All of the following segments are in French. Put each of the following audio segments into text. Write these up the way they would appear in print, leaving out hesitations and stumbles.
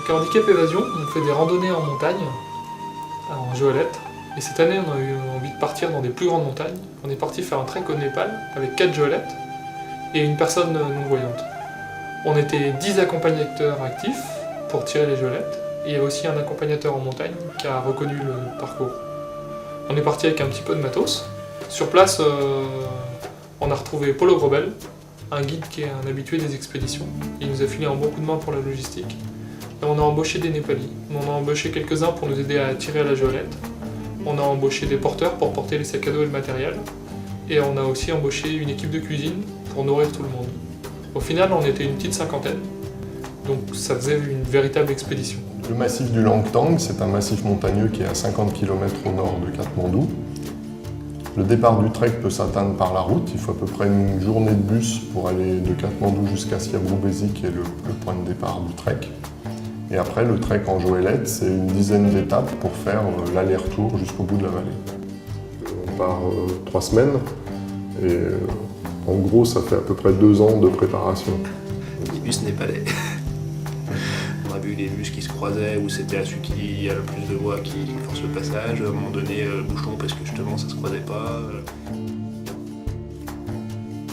avec Handicap Évasion, on fait des randonnées en montagne, en Goélette. Et cette année, on a eu envie de partir dans des plus grandes montagnes. On est parti faire un trek au Népal avec 4 Goélettes et une personne non-voyante. On était 10 accompagnateurs actifs pour tirer les Goélettes. Et il y avait aussi un accompagnateur en montagne qui a reconnu le parcours. On est parti avec un petit peu de matos. Sur place, on a retrouvé Paulo Grobel, un guide qui est un habitué des expéditions. Il nous a filé un bon coup de main pour la logistique. Et on a embauché des Népalis. On en a embauché quelques-uns pour nous aider à tirer à la Goélette. On a embauché des porteurs pour porter les sacs à dos et le matériel. Et on a aussi embauché une équipe de cuisine pour nourrir tout le monde. Au final, on était une petite cinquantaine. Donc ça faisait une véritable expédition. Le massif du Langtang, c'est un massif montagneux qui est à 50 km au nord de Katmandou. Le départ du trek peut s'atteindre par la route. Il faut à peu près une journée de bus pour aller de Katmandou jusqu'à Siabru-Bezi, qui est le point de départ du trek. Et après, le trek en Goélette, c'est une dizaine d'étapes pour faire l'aller-retour jusqu'au bout de la vallée. On part 3 semaines et en gros, ça fait à peu près 2 ans de préparation. Les bus népalais. On a vu les bus qui se croisaient, où c'était celui qui a le plus de voies qui force le passage. À un moment donné, bouchon parce que justement ça se croisait pas.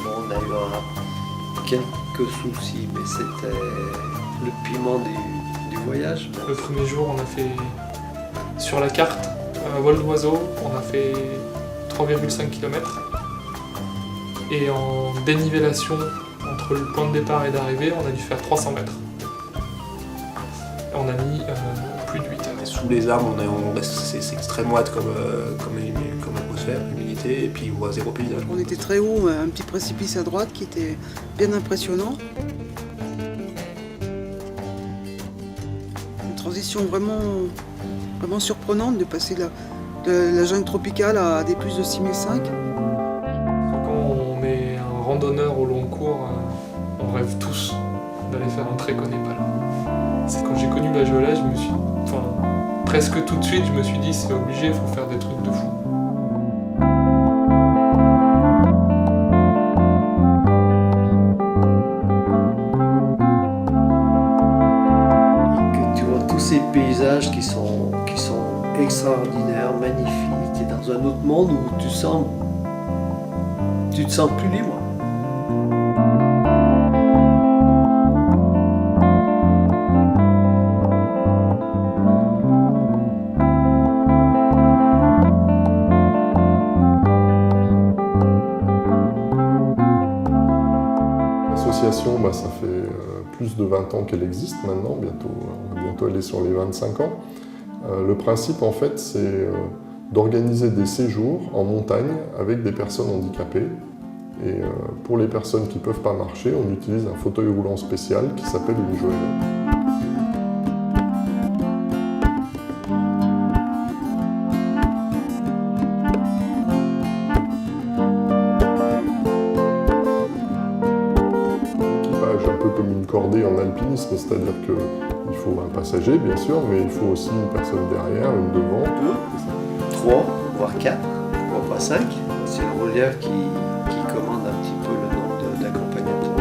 On a eu quelques soucis, mais c'était le piment du voyage. Le premier jour, on a fait sur la carte vol d'oiseau, on a fait 3,5 km. Et en dénivellation entre le point de départ et d'arrivée, on a dû faire 300 mètres. Et on a mis plus de 8 heures. Sous les arbres, c'est extrêmement moite comme atmosphère, l'humidité, et puis on voit zéro paysage. On était très haut, un petit précipice à droite qui était bien impressionnant. Une transition vraiment surprenante de passer de la jungle tropicale à des plus de 6005. Quand on est un randonneur au long cours, on rêve tous d'aller faire un trek au Népal. C'est quand j'ai connu la Goélette, presque tout de suite, je me suis dit c'est obligé, il faut faire des trucs de fou. Et que tu vois tous ces paysages qui sont extraordinaires, magnifiques, et dans un autre monde où tu te sens plus libre. L'association, ça fait plus de 20 ans qu'elle existe maintenant, on va bientôt aller sur les 25 ans. Le principe, en fait, c'est d'organiser des séjours en montagne avec des personnes handicapées. Et pour les personnes qui ne peuvent pas marcher, on utilise un fauteuil roulant spécial qui s'appelle une Goélette. Un peu comme une cordée en alpinisme, c'est-à-dire qu'il faut un passager bien sûr, mais il faut aussi une personne derrière, une devant. 2, 3, voire 4, pourquoi pas 5. C'est le relief qui commande un petit peu le nombre d'accompagnateurs.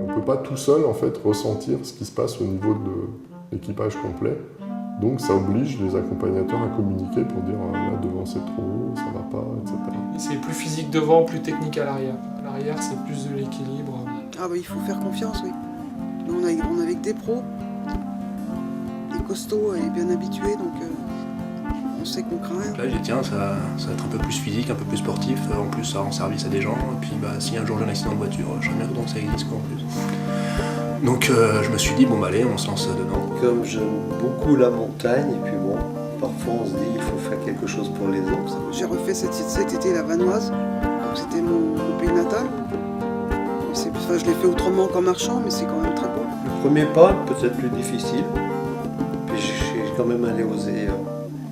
On ne peut pas tout seul en fait ressentir ce qui se passe au niveau de l'équipage complet. Donc ça oblige les accompagnateurs à communiquer pour dire là devant c'est trop haut, ça va pas, etc. C'est plus physique devant, plus technique à l'arrière. À l'arrière, c'est plus de l'équilibre. Ah il faut faire confiance, oui. Nous, on est avec des pros, des costauds et bien habitués, donc on sait qu'on craint rien. Là, j'ai dit tiens, ça va être un peu plus physique, un peu plus sportif. En plus, ça rend service à des gens. Et puis, si un jour j'ai un accident de voiture, je serais bien content que ça existe en plus. Donc je me suis dit, allez, on se lance dedans. Comme j'aime beaucoup la montagne, et puis parfois on se dit il faut faire quelque chose pour les autres. J'ai refait cet été la Vanoise, donc c'était mon pays natal. Je l'ai fait autrement qu'en marchant, mais c'est quand même très beau. Le premier pas, peut-être plus difficile, puis j'ai quand même osé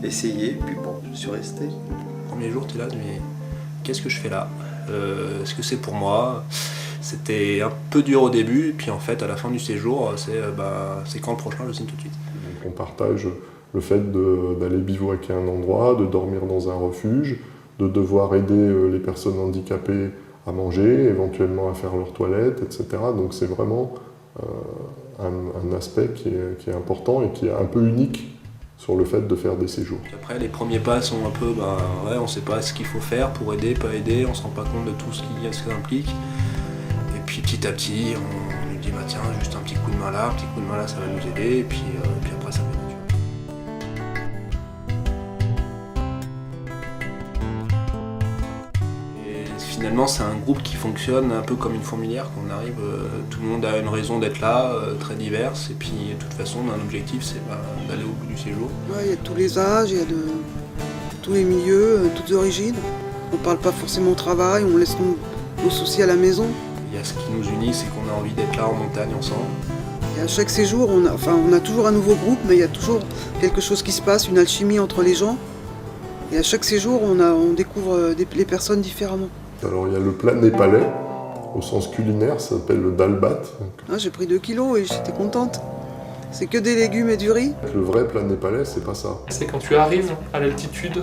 essayer, puis je suis resté. Le premier jour, tu es là, mais qu'est-ce que je fais là? Est-ce que c'est pour moi? C'était un peu dur au début, et puis en fait, à la fin du séjour, c'est quand le prochain, je signe tout de suite. Donc on partage le fait d'aller bivouaquer à un endroit, de dormir dans un refuge, de devoir aider les personnes handicapées à manger, éventuellement à faire leur toilette, etc. Donc c'est vraiment un aspect qui est important et qui est un peu unique sur le fait de faire des séjours. Après, les premiers pas sont un peu, on ne sait pas ce qu'il faut faire pour aider, pas aider, on ne se rend pas compte de tout ce que ça implique. Et puis petit à petit, on lui dit, tiens, juste un petit coup de main là, ça va nous aider, et puis après ça va être naturel. Finalement, c'est un groupe qui fonctionne un peu comme une fourmilière, qu'on arrive, tout le monde a une raison d'être là, très diverse, et puis de toute façon, un objectif, c'est d'aller au bout du séjour. Ouais, il y a de tous les âges, il y a de tous les milieux, toutes origines. On ne parle pas forcément au travail, on laisse nos soucis à la maison. Il y a ce qui nous unit, c'est qu'on a envie d'être là en montagne ensemble. Et à chaque séjour, on a toujours un nouveau groupe, mais il y a toujours quelque chose qui se passe, une alchimie entre les gens. Et à chaque séjour, on découvre les personnes différemment. Alors il y a le plat népalais, au sens culinaire, ça s'appelle le dalbat. J'ai pris 2 kilos et j'étais contente. C'est que des légumes et du riz. Le vrai plat népalais, c'est pas ça. C'est quand tu arrives à l'altitude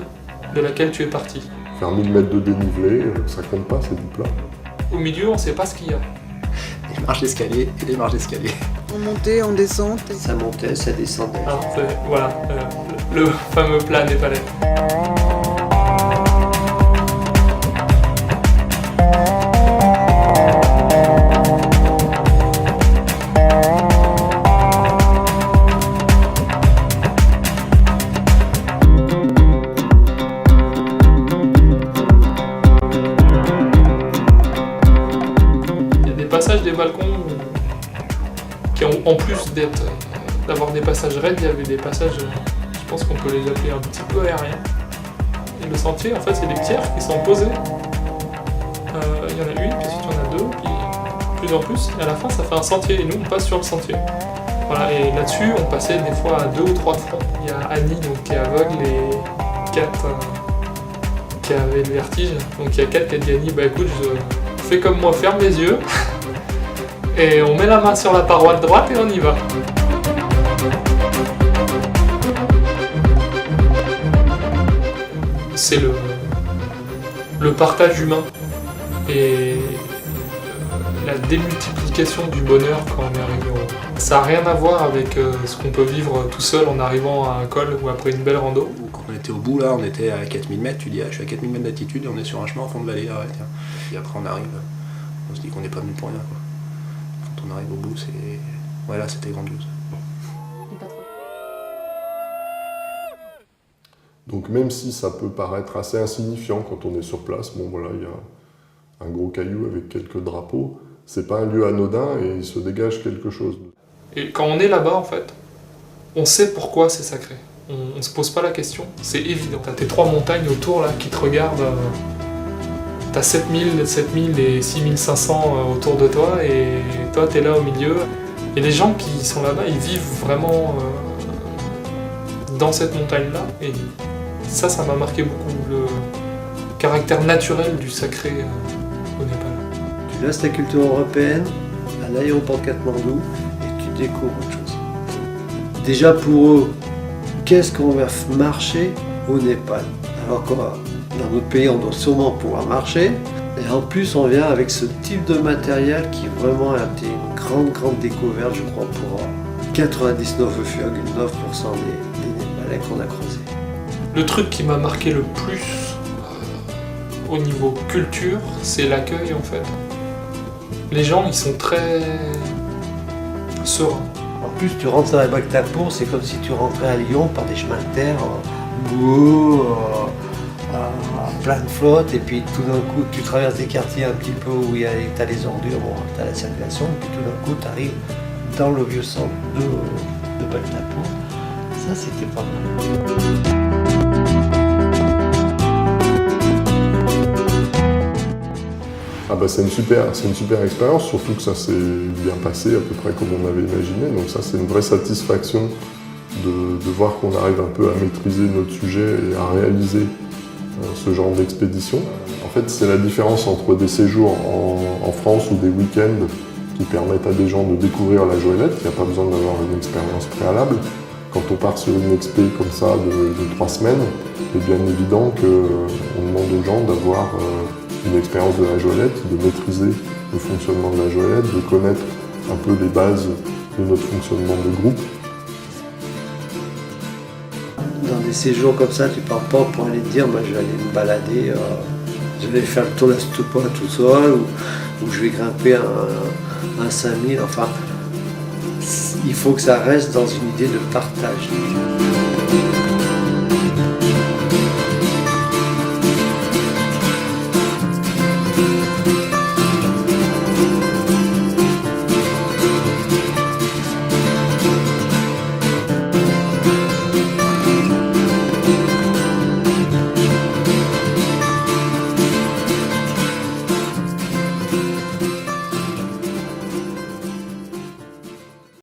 de laquelle tu es parti. Faire 1000 mètres de dénivelé, ça compte pas, c'est du plat. Au milieu, on ne sait pas ce qu'il y a. Des marches d'escalier et des marches d'escalier. En montée, en descente. Ça montait, ça descendait. Hein, voilà, le fameux plat népalais. Des balcons qui ont, en plus d'avoir des passages raides, il y avait des passages, je pense qu'on peut les appeler un petit peu aériens. Et le sentier, en fait, c'est des pierres qui sont posées. Il y en a une, puis ensuite il y en a deux, puis plus en plus. Et à la fin, ça fait un sentier, et nous, on passe sur le sentier. Voilà, et là-dessus, on passait des fois à 2 ou 3 de front. Il y a Annie, donc, qui est aveugle, et Kat, qui avait le vertige. Donc il y a Kat qui a dit à Annie, écoute, je fais comme moi, ferme les yeux. Et on met la main sur la paroi de droite et on y va. C'est le partage humain et la démultiplication du bonheur quand on est arrivé en haut. Ça n'a rien à voir avec ce qu'on peut vivre tout seul en arrivant à un col ou après une belle rando. Quand on était au bout, là, on était à 4000 mètres, tu dis, je suis à 4000 mètres d'altitude et on est sur un chemin en fond de vallée, arrête. Et après on arrive, on se dit qu'on n'est pas venu pour rien, quoi. On arrive au bout, voilà, c'était grandiose. Donc même si ça peut paraître assez insignifiant quand on est sur place, il y a un gros caillou avec quelques drapeaux, c'est pas un lieu anodin et il se dégage quelque chose. Et quand on est là-bas, en fait, on sait pourquoi c'est sacré. On se pose pas la question, c'est évident. T'as tes 3 montagnes autour là qui te regardent. T'as 7000 et 6500 autour de toi et toi t'es là au milieu. Et les gens qui sont là-bas, ils vivent vraiment dans cette montagne-là. Et ça m'a marqué beaucoup, le caractère naturel du sacré au Népal. Tu laisses ta culture européenne à l'aéroport de Katmandou et tu découvres autre chose. Déjà pour eux, qu'est-ce qu'on va marcher au Népal? Alors quoi? Dans notre pays, on doit sûrement pouvoir marcher. Et en plus, on vient avec ce type de matériel qui vraiment a été une grande découverte, je crois, pour 99,9% des Népalais qu'on a croisés. Le truc qui m'a marqué le plus au niveau culture, c'est l'accueil en fait. Les gens, ils sont très sereins. En plus, tu rentres dans la Bhaktapur, c'est comme si tu rentrais à Lyon par des chemins de terre, plein de flotte, et puis tout d'un coup tu traverses des quartiers un petit peu où tu as les ordures, tu as la circulation, et puis tout d'un coup tu arrives dans le vieux centre de Bhaktapur. Ça c'était pas mal. C'est une super expérience, surtout que ça s'est bien passé à peu près comme on avait imaginé, donc ça c'est une vraie satisfaction de voir qu'on arrive un peu à maîtriser notre sujet et à réaliser ce genre d'expédition. En fait, c'est la différence entre des séjours en France ou des week-ends qui permettent à des gens de découvrir la Joëlette, il n'y a pas besoin d'avoir une expérience préalable. Quand on part sur une expé comme ça de 3 semaines, il est bien évident qu'on demande aux gens d'avoir une expérience de la joëlette, de maîtriser le fonctionnement de la joëlette, de connaître un peu les bases de notre fonctionnement de groupe. Dans des séjours comme ça, tu pars pas pour aller te dire, moi je vais aller me balader, je vais faire le tour de la stupa tout seul, ou je vais grimper un 5000, enfin, il faut que ça reste dans une idée de partage.